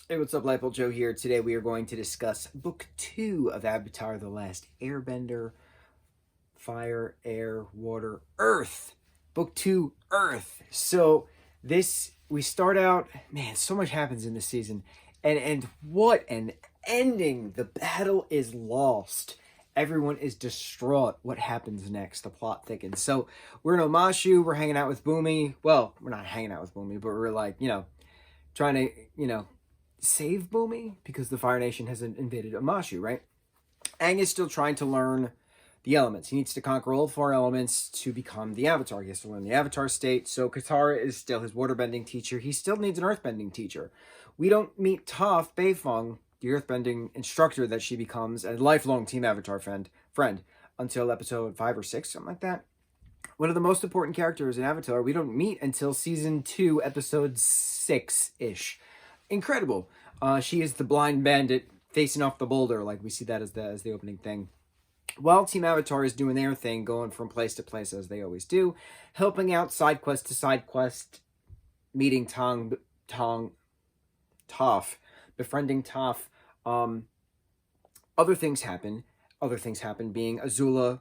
Hey, what's up, lightboltjoe here. Today we are going to discuss Book 2 of Avatar: The Last Airbender. Fire, Air, Water, Earth. Book 2, Earth. So we start out, man, so much happens in this season. And what an ending. The battle is lost. Everyone is distraught. What happens next? The plot thickens. So we're in Omashu. We're hanging out with Boomy. Well, we're not hanging out with Boomy, but we're like, trying to, save Boomy because the Fire Nation has invaded Omashu, right? Aang is still trying to learn the elements. He needs to conquer all 4 elements to become the Avatar. He has to learn the Avatar state. So Katara is still his waterbending teacher. He still needs an earthbending teacher. We don't meet Toph Beifong, the earthbending instructor that she becomes, a lifelong Team Avatar friend, until episode 5 or 6, something like that. One of the most important characters in Avatar we don't meet until season 2, episode 6-ish. Incredible. She is the blind bandit facing off the boulder, like we see that as the opening thing. While Team Avatar is doing their thing, going from place to place as they always do, helping out side quest to side quest, meeting Toph, befriending Toph. Other things happen. Being Azula,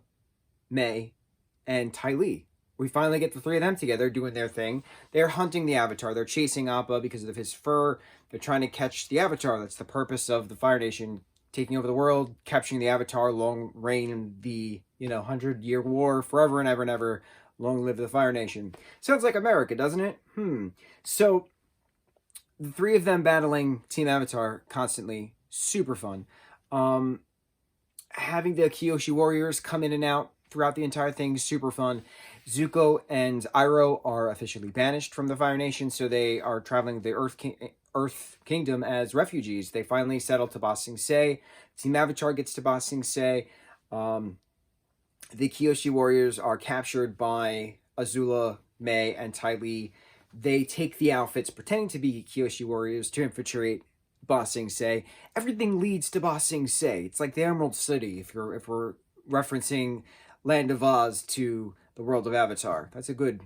Mai, and Ty Lee. We finally get the 3 of them together doing their thing. They're hunting the Avatar. They're chasing Appa because of his fur. They're trying to catch the Avatar. That's the purpose of the Fire Nation taking over the world, capturing the Avatar, long reign in the 100-year war, forever and ever and ever. Long live the Fire Nation. Sounds like America, doesn't it? So the 3 of them battling Team Avatar constantly, super fun. Having the Kyoshi warriors come in and out throughout the entire thing, super fun. Zuko and Iroh are officially banished from the Fire Nation, so they are traveling the Earth Kingdom as refugees. They finally settle to Ba Sing Se. Team Avatar gets to Ba Sing Se. The Kyoshi warriors are captured by Azula, Mai, and Ty Lee. They take the outfits pretending to be Kyoshi warriors to infiltrate Ba Sing Se. Everything leads to Ba Sing Se. It's like the Emerald City, if we're referencing Land of Oz to the world of Avatar. That's a good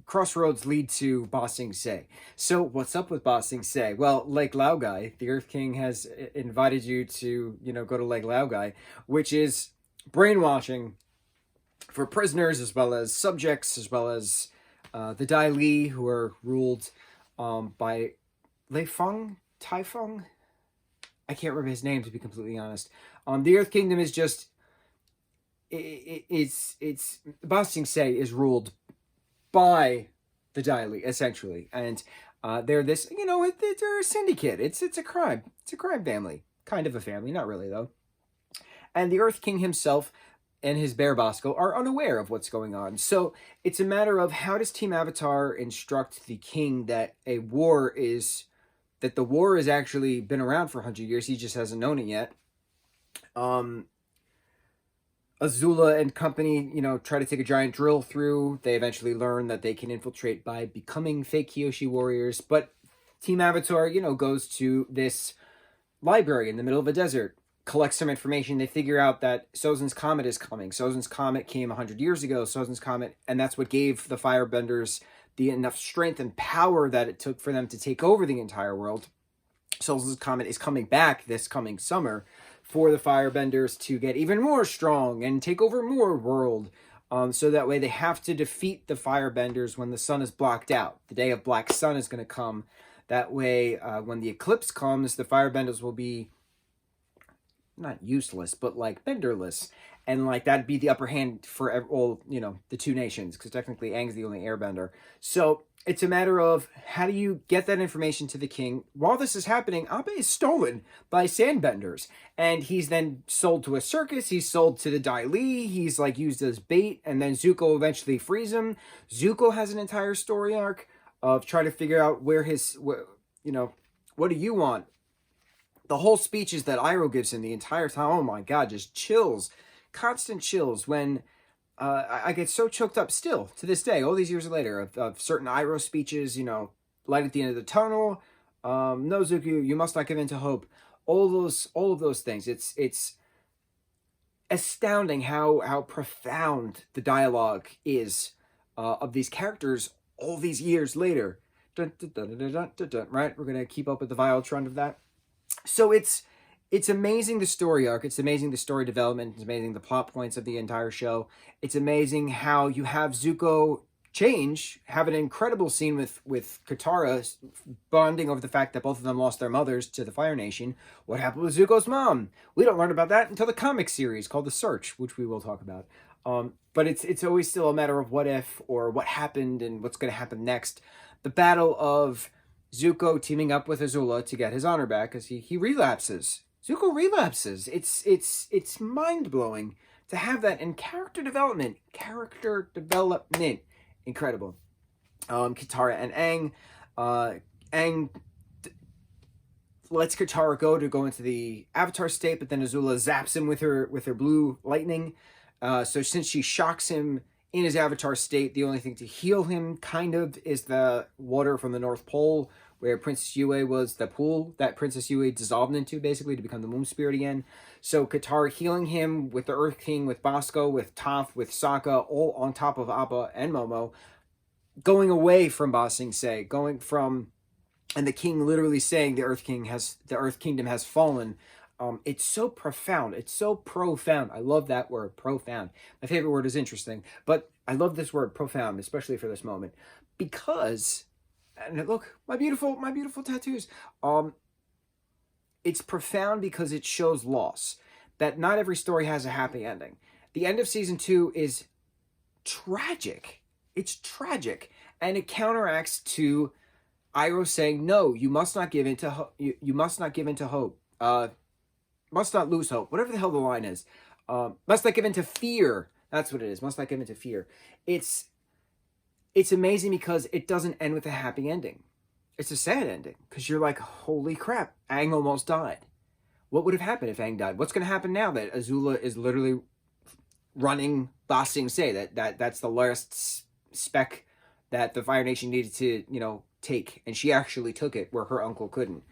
crossroads lead to Ba Sing Se. So what's up with Ba Sing Se? Well, Lake Laogai, the Earth King has invited you to, go to Lake Laogai, which is brainwashing for prisoners as well as subjects, as well as the Dai Li, who are ruled by Lei Feng, Tai Feng? I can't remember his name, to be completely honest. The Earth Kingdom is just it's Ba Sing Se is ruled by the Dai Li, essentially, and they're this, they're a syndicate. It's a crime. It's a crime family, kind of a family, not really though. And the Earth King himself and his bear Bosco are unaware of what's going on. So it's a matter of, how does Team Avatar instruct the king that the war has actually been around for 100 years. He just hasn't known it yet. Azula and company, try to take a giant drill through. They eventually learn that they can infiltrate by becoming fake Kyoshi warriors. But Team Avatar, goes to this library in the middle of a desert, collects some information. They figure out that Sozin's Comet is coming. Sozin's Comet came 100 years ago. Sozin's Comet, and that's what gave the Firebenders the enough strength and power that it took for them to take over the entire world. Sozin's Comet is coming back this coming summer for the Firebenders to get even more strong and take over more world. So that way they have to defeat the Firebenders when the sun is blocked out. The day of Black Sun is going to come. That way, when the eclipse comes, the Firebenders will be not useless, but like benderless. And like that'd be the upper hand for all, the 2 nations, because technically Aang's the only airbender. So it's a matter of, how do you get that information to the king? While this is happening, Appa is stolen by sandbenders, and he's then sold to a circus. He's sold to the Dai Li. He's like used as bait, and then Zuko eventually frees him. Zuko has an entire story arc of trying to figure out what do you want? The whole speeches that Iroh gives him the entire time, oh my god, just chills. Constant chills when I get so choked up still to this day, all these years later, of certain Iroh speeches, light at the end of the tunnel, no Zuko, you must not give in to hope. All of those things. It's astounding how profound the dialogue is of these characters all these years later. Dun, dun, dun, dun, dun, dun, dun, right? We're going to keep up with the violin trend of that. So it's amazing the story arc. It's amazing the story development. It's amazing the plot points of the entire show. It's amazing how you have Zuko have an incredible scene with Katara bonding over the fact that both of them lost their mothers to the Fire Nation. What happened with Zuko's mom? We don't learn about that until the comic series called The Search, which we will talk about. But it's always still a matter of what if, or what happened and what's going to happen next. The battle of Zuko teaming up with Azula to get his honor back, because he relapses. Zuko relapses. It's mind blowing to have that, in character development. Incredible. Katara and Aang. Aang lets Katara go into the Avatar state, but then Azula zaps him with her blue lightning. So since she shocks him in his Avatar state, the only thing to heal him, kind of, is the water from the North Pole, where Princess Yue was the pool that Princess Yue dissolved into, basically, to become the Moon Spirit again. So Katara healing him with the Earth King, with Bosco, with Toph, with Sokka, all on top of Appa and Momo, going away from Ba Sing Se, and the king literally saying the Earth Kingdom has fallen. It's so profound. It's so profound. I love that word, profound. My favorite word is interesting, but I love this word, profound, especially for this moment, because, and look, my beautiful tattoos. It's profound because it shows loss. That not every story has a happy ending. The end of season 2 is tragic. It's tragic, and it counteracts to Iroh saying, "No, you must not give in to you must not give in to hope. Must not lose hope." Whatever the hell the line is. Must not give in to fear. That's what it is. Must not give in to fear. It's amazing because it doesn't end with a happy ending. It's a sad ending because you're like, holy crap, Aang almost died. What would have happened if Aang died? What's going to happen now that Azula is literally running Ba Sing Se? That's the last speck that the Fire Nation needed to, take, and she actually took it where her uncle couldn't.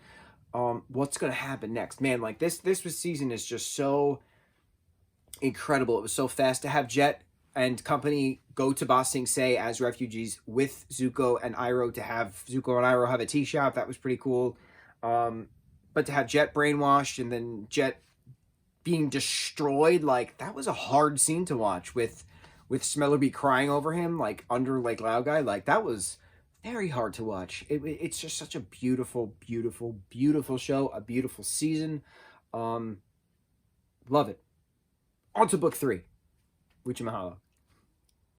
What's going to happen next? Man, like this season is just so incredible. It was so fast to have Jet and company go to Ba Sing Se as refugees with Zuko and Iroh, to have Zuko and Iroh have a tea shop. That was pretty cool. But to have Jet brainwashed and then Jet being destroyed, like, that was a hard scene to watch with Smellerby crying over him, like, under Lake Laogai. Like, that was very hard to watch. It's just such a beautiful, beautiful, beautiful show, a beautiful season. Love it. On to book 3. Mucho mahalo.